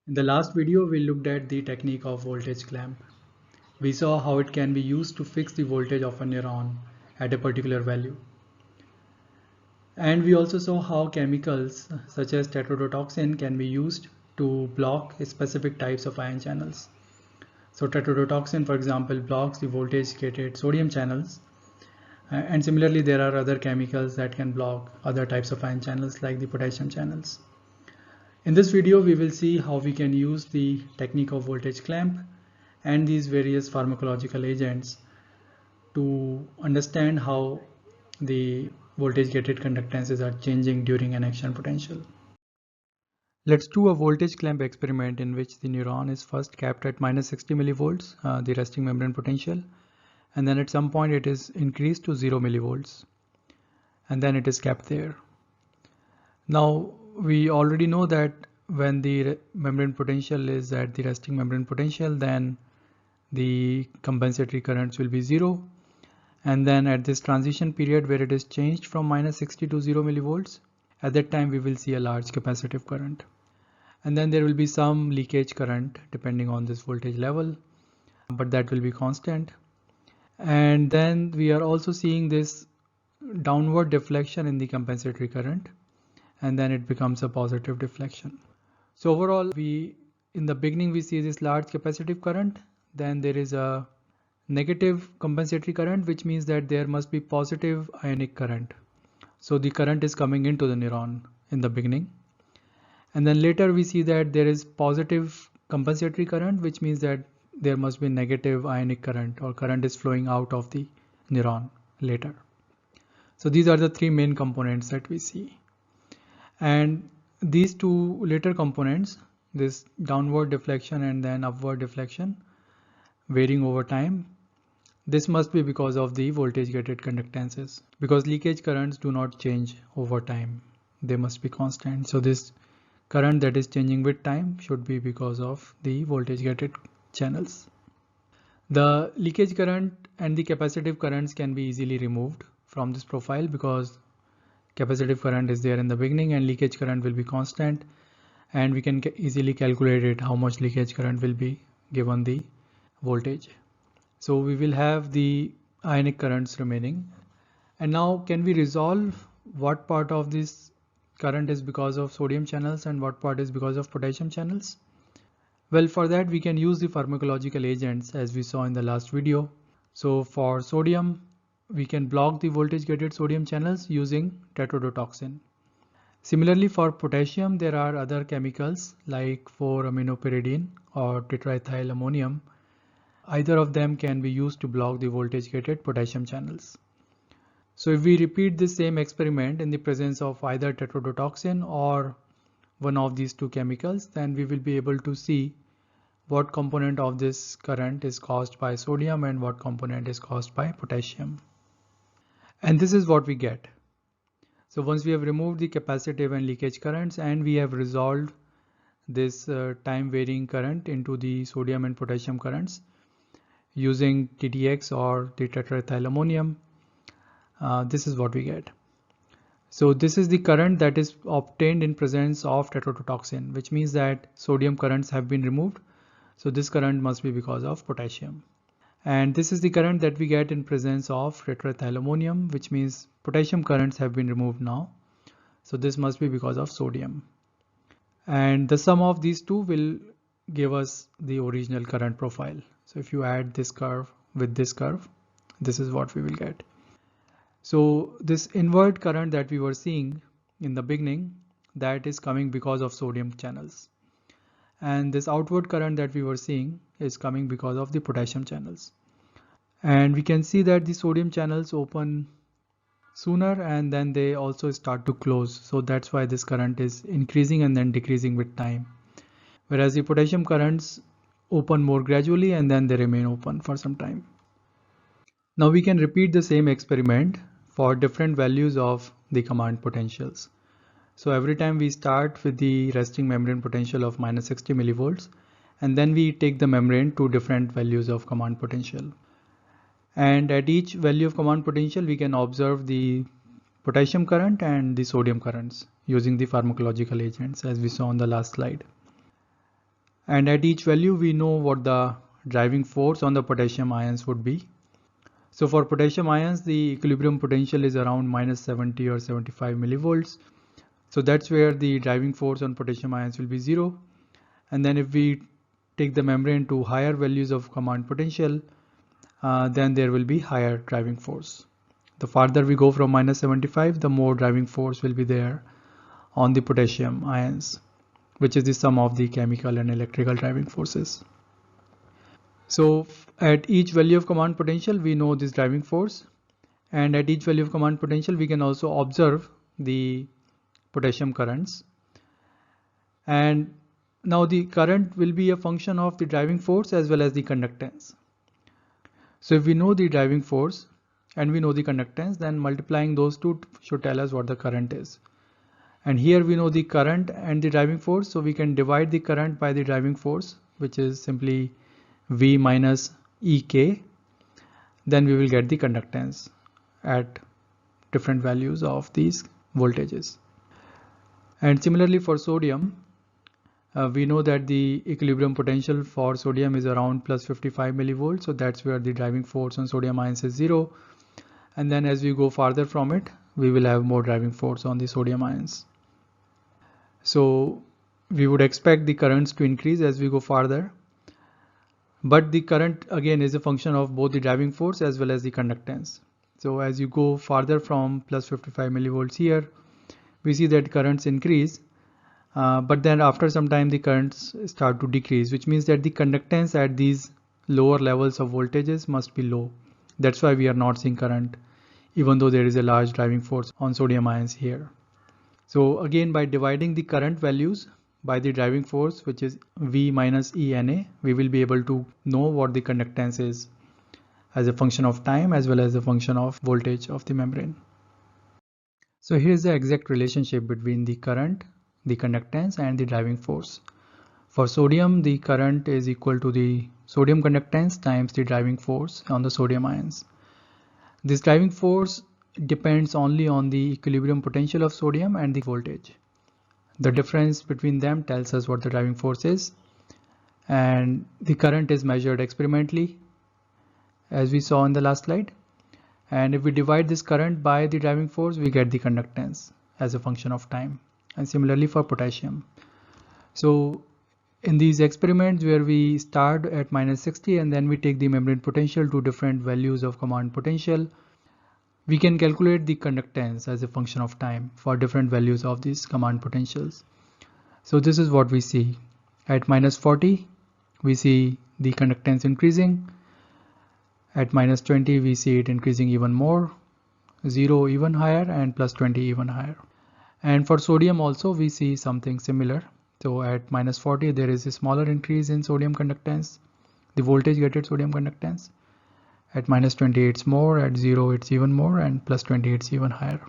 In the last video, we looked at the technique of voltage clamp. We saw how it can be used to fix the voltage of a neuron at a particular value. And we also saw how chemicals such as tetrodotoxin can be used to block specific types of ion channels. So tetrodotoxin, for example, blocks the voltage-gated sodium channels. And similarly, there are other chemicals that can block other types of ion channels like the potassium channels. In this video, we will see how we can use the technique of voltage clamp and these various pharmacological agents to understand how the voltage gated conductances are changing during an action potential. Let's do a voltage clamp experiment in which the neuron is first capped at -60 millivolts, the resting membrane potential, and then at some point it is increased to 0 millivolts, and then it is capped there. Now we already know that when the membrane potential is at the resting membrane potential, then the compensatory currents will be 0. And then at this transition period where it is changed from -60 to 0 millivolts, at that time we will see a large capacitive current. And then there will be some leakage current depending on this voltage level, but that will be constant. And then we are also seeing this downward deflection in the compensatory current, and then it becomes a positive deflection. So overall, in the beginning we see this large capacitive current, then there is a negative compensatory current, which means that there must be positive ionic current. So the current is coming into the neuron in the beginning. And then later we see that there is positive compensatory current, which means that there must be negative ionic current, or current is flowing out of the neuron later. So these are the three main components that we see. And these two later components, this downward deflection and then upward deflection, varying over time, this must be because of the voltage gated conductances, because leakage currents do not change over time. They must be constant. So this current that is changing with time should be because of the voltage gated channels. The leakage current and the capacitive currents can be easily removed from this profile because capacitive current is there in the beginning and leakage current will be constant, and we can easily calculate it how much leakage current will be given the voltage. So we will have the ionic currents remaining. And now can we resolve what part of this current is because of sodium channels and what part is because of potassium channels? Well, for that we can use the pharmacological agents as we saw in the last video. So for sodium, we can block the voltage gated sodium channels using tetrodotoxin. Similarly, for potassium, there are other chemicals like 4-aminopyridine or tetraethyl ammonium. Either of them can be used to block the voltage gated potassium channels. So if we repeat the same experiment in the presence of either tetrodotoxin or one of these two chemicals, then we will be able to see what component of this current is caused by sodium and what component is caused by potassium. And this is what we get. So once we have removed the capacitive and leakage currents and we have resolved this time varying current into the sodium and potassium currents using TDX or the tetraethyl ammonium, this is what we get. So this is the current that is obtained in presence of tetrodotoxin, which means that sodium currents have been removed. So this current must be because of potassium. And this is the current that we get in presence of tetraethyl ammonium, which means potassium currents have been removed now. So this must be because of sodium. And the sum of these two will give us the original current profile. So if you add this curve with this curve, this is what we will get. So this inward current that we were seeing in the beginning, that is coming because of sodium channels. And this outward current that we were seeing is coming because of the potassium channels. And we can see that the sodium channels open sooner and then they also start to close. So that's why this current is increasing and then decreasing with time. Whereas the potassium currents open more gradually and then they remain open for some time. Now we can repeat the same experiment for different values of the command potentials. So every time we start with the resting membrane potential of -60 millivolts, and then we take the membrane to different values of command potential. And at each value of command potential, we can observe the potassium current and the sodium currents using the pharmacological agents as we saw on the last slide. And at each value we know what the driving force on the potassium ions would be. So for potassium ions, the equilibrium potential is around minus 70 or 75 millivolts. So that's where the driving force on potassium ions will be 0. And then if we take the membrane to higher values of command potential, then there will be higher driving force. The farther we go from minus 75, the more driving force will be there on the potassium ions, which is the sum of the chemical and electrical driving forces. So at each value of command potential, we know this driving force, and at each value of command potential, we can also observe the potassium currents. And now the current will be a function of the driving force as well as the conductance. So if we know the driving force and we know the conductance, then multiplying those two should tell us what the current is. And here we know the current and the driving force, so we can divide the current by the driving force, which is simply V minus EK. Then we will get the conductance at different values of these voltages. And similarly for sodium, we know that the equilibrium potential for sodium is around plus 55 millivolts, so that's where the driving force on sodium ions is 0. And then as we go farther from it, we will have more driving force on the sodium ions. So we would expect the currents to increase as we go farther, but the current again is a function of both the driving force as well as the conductance. So as you go farther from plus 55 millivolts here, we see that currents increase, but then after some time the currents start to decrease, which means that the conductance at these lower levels of voltages must be low. That's why we are not seeing current, even though there is a large driving force on sodium ions here. So again, by dividing the current values by the driving force, which is V minus ENA, we will be able to know what the conductance is as a function of time as well as a function of voltage of the membrane. So here's the exact relationship between the current, the conductance, and the driving force. For sodium, the current is equal to the sodium conductance times the driving force on the sodium ions. This driving force depends only on the equilibrium potential of sodium and the voltage. The difference between them tells us what the driving force is, and the current is measured experimentally as we saw in the last slide. And if we divide this current by the driving force, we get the conductance as a function of time. And similarly for potassium. So in these experiments where we start at minus 60 and then we take the membrane potential to different values of command potential, we can calculate the conductance as a function of time for different values of these command potentials. So this is what we see. At minus 40, we see the conductance increasing. At minus 20, we see it increasing even more, 0 even higher, and plus 20 even higher. And for sodium also we see something similar. So at minus 40 there is a smaller increase in sodium conductance, the voltage gated sodium conductance. At minus 20 it's more, at 0 it's even more, and plus 20 it's even higher.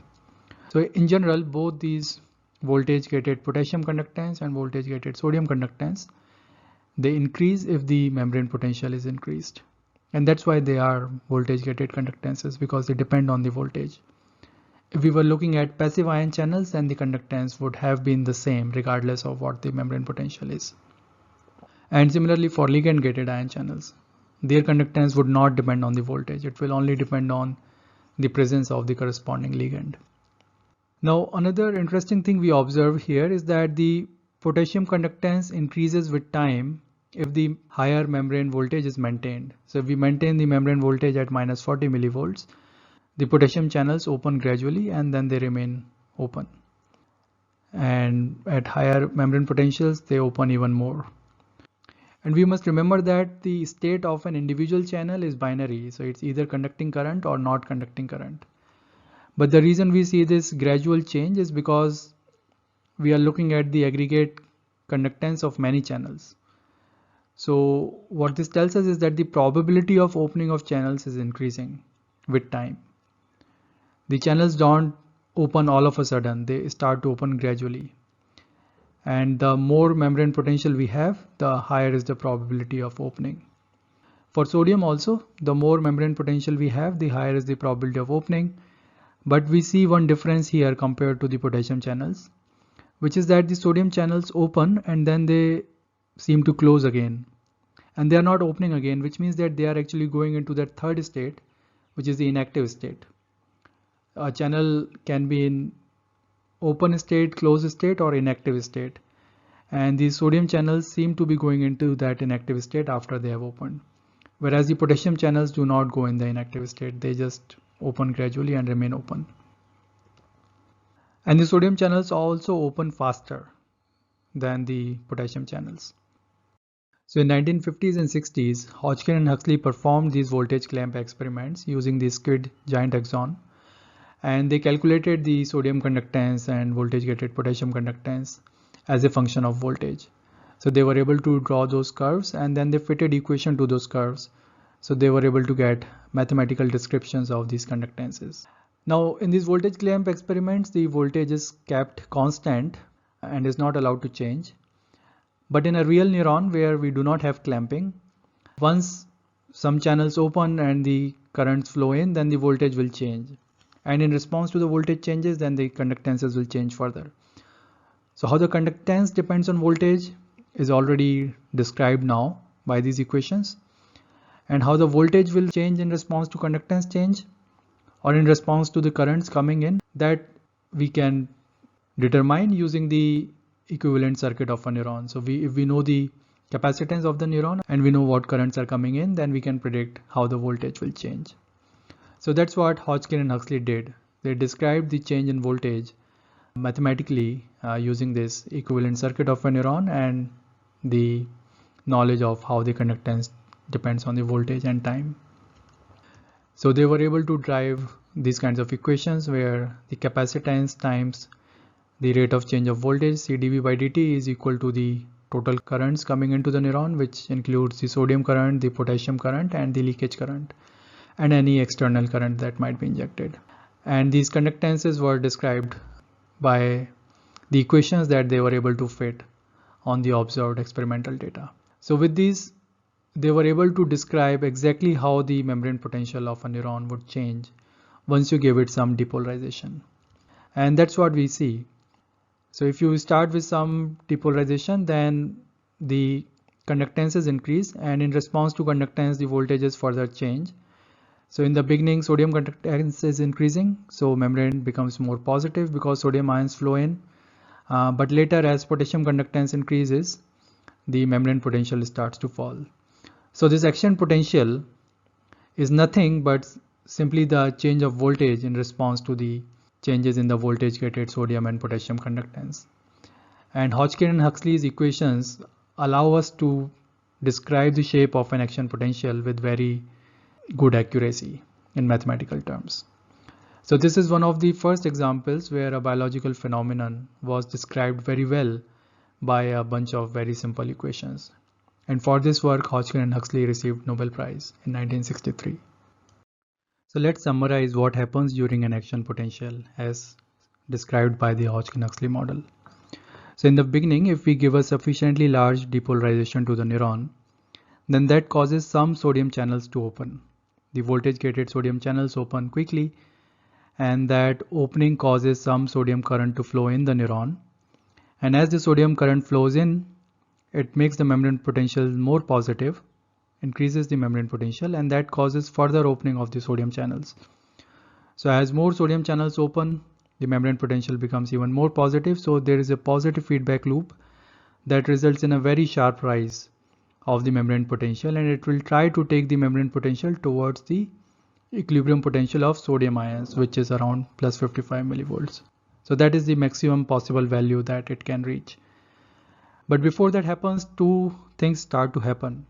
So in general, both these voltage gated potassium conductance and voltage gated sodium conductance, they increase if the membrane potential is increased. And that's why they are voltage gated conductances, because they depend on the voltage. If we were looking at passive ion channels, then the conductance would have been the same regardless of what the membrane potential is. And similarly for ligand gated ion channels, their conductance would not depend on the voltage. It will only depend on the presence of the corresponding ligand. Now another interesting thing we observe here is that the potassium conductance increases with time if the higher membrane voltage is maintained. So if we maintain the membrane voltage at minus 40 millivolts, the potassium channels open gradually and then they remain open. And at higher membrane potentials, they open even more. And we must remember that the state of an individual channel is binary. So it's either conducting current or not conducting current. But the reason we see this gradual change is because we are looking at the aggregate conductance of many channels. So what this tells us is that the probability of opening of channels is increasing with time. The channels don't open all of a sudden, they start to open gradually. And the more membrane potential we have, the higher is the probability of opening. For sodium also, the more membrane potential we have, the higher is the probability of opening. But we see one difference here compared to the potassium channels, which is that the sodium channels open and then they seem to close again, and they are not opening again, which means that they are actually going into that third state, which is the inactive state. A channel can be in open state, closed state, or inactive state, and these sodium channels seem to be going into that inactive state after they have opened, whereas the potassium channels do not go in the inactive state. They just open gradually and remain open. And the sodium channels also open faster than the potassium channels. So in 1950s and 60s, Hodgkin and Huxley performed these voltage clamp experiments using the SQUID giant axon, and they calculated the sodium conductance and voltage gated potassium conductance as a function of voltage. So they were able to draw those curves, and then they fitted equation to those curves. So they were able to get mathematical descriptions of these conductances. Now in these voltage clamp experiments, the voltage is kept constant and is not allowed to change. But in a real neuron where we do not have clamping, once some channels open and the currents flow in, then the voltage will change. And in response to the voltage changes, then the conductances will change further. So how the conductance depends on voltage is already described now by these equations. And how the voltage will change in response to conductance change or in response to the currents coming in, that we can determine using the equivalent circuit of a neuron. So if we know the capacitance of the neuron and we know what currents are coming in, then we can predict how the voltage will change. So that's what Hodgkin and Huxley did. They described the change in voltage mathematically using this equivalent circuit of a neuron and the knowledge of how the conductance depends on the voltage and time. So they were able to drive these kinds of equations where the capacitance times the rate of change of voltage, C dV by dt, is equal to the total currents coming into the neuron, which includes the sodium current, the potassium current, and the leakage current, and any external current that might be injected. And these conductances were described by the equations that they were able to fit on the observed experimental data. So with these, they were able to describe exactly how the membrane potential of a neuron would change once you give it some depolarization. And that's what we see. So if you start with some depolarization, then the conductances increase, and in response to conductance, the voltages further change. So in the beginning, sodium conductance is increasing, so membrane becomes more positive because sodium ions flow in. But later, as potassium conductance increases, the membrane potential starts to fall. So this action potential is nothing but simply the change of voltage in response to the changes in the voltage gated sodium and potassium conductance. And Hodgkin and Huxley's equations allow us to describe the shape of an action potential with very good accuracy in mathematical terms. So this is one of the first examples where a biological phenomenon was described very well by a bunch of very simple equations. And for this work, Hodgkin and Huxley received Nobel Prize in 1963. So let's summarize what happens during an action potential as described by the Hodgkin-Huxley model. So in the beginning, if we give a sufficiently large depolarization to the neuron, then that causes some sodium channels to open. The voltage-gated sodium channels open quickly, and that opening causes some sodium current to flow in the neuron. And as the sodium current flows in, it makes the membrane potential more positive, increases the membrane potential, and that causes further opening of the sodium channels. So as more sodium channels open, the membrane potential becomes even more positive. So there is a positive feedback loop that results in a very sharp rise of the membrane potential, and it will try to take the membrane potential towards the equilibrium potential of sodium ions, which is around plus 55 millivolts. So that is the maximum possible value that it can reach. But before that happens, two things start to happen.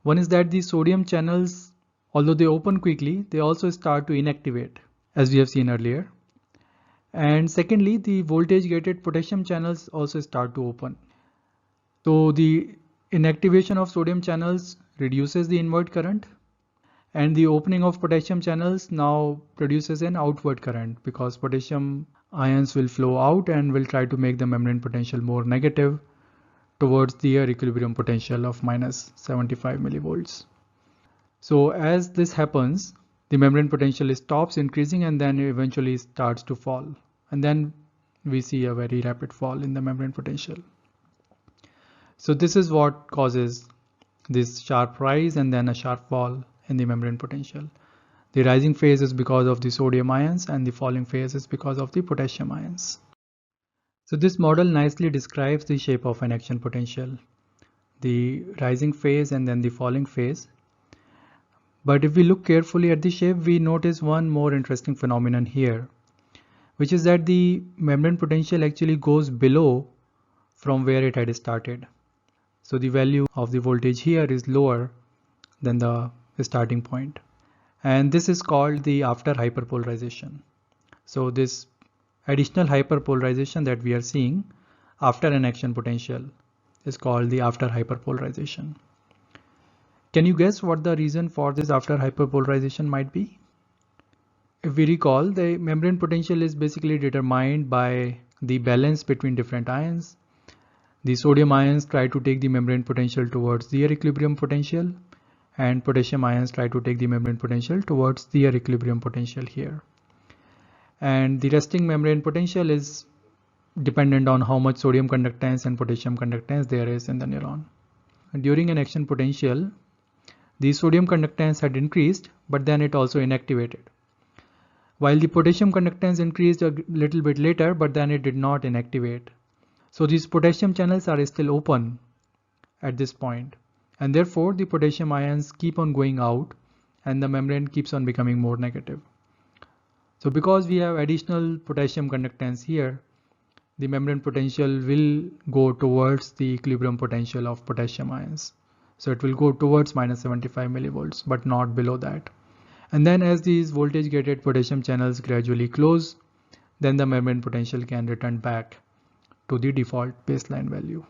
One is that the sodium channels, although they open quickly, they also start to inactivate, as we have seen earlier. And secondly, the voltage gated potassium channels also start to open. So the inactivation of sodium channels reduces the inward current, and the opening of potassium channels now produces an outward current because potassium ions will flow out and will try to make the membrane potential more negative towards the equilibrium potential of minus 75 millivolts. So as this happens, the membrane potential stops increasing and then eventually starts to fall. And then we see a very rapid fall in the membrane potential. So this is what causes this sharp rise and then a sharp fall in the membrane potential. The rising phase is because of the sodium ions and the falling phase is because of the potassium ions. So this model nicely describes the shape of an action potential, the rising phase and then the falling phase. But if we look carefully at the shape, we notice one more interesting phenomenon here, which is that the membrane potential actually goes below from where it had started. So the value of the voltage here is lower than the starting point. And this is called the after hyperpolarization. So this additional hyperpolarization that we are seeing after an action potential is called the after hyperpolarization. Can you guess what the reason for this after hyperpolarization might be? If we recall, the membrane potential is basically determined by the balance between different ions. The sodium ions try to take the membrane potential towards their equilibrium potential, and potassium ions try to take the membrane potential towards their equilibrium potential here. And the resting membrane potential is dependent on how much sodium conductance and potassium conductance there is in the neuron. During an action potential, the sodium conductance had increased, but then it also inactivated. While the potassium conductance increased a little bit later, but then it did not inactivate. So these potassium channels are still open at this point, and therefore the potassium ions keep on going out and the membrane keeps on becoming more negative. So because we have additional potassium conductance here, the membrane potential will go towards the equilibrium potential of potassium ions. So it will go towards -75 millivolts, but not below that. And then as these voltage gated potassium channels gradually close, then the membrane potential can return back to the default baseline value.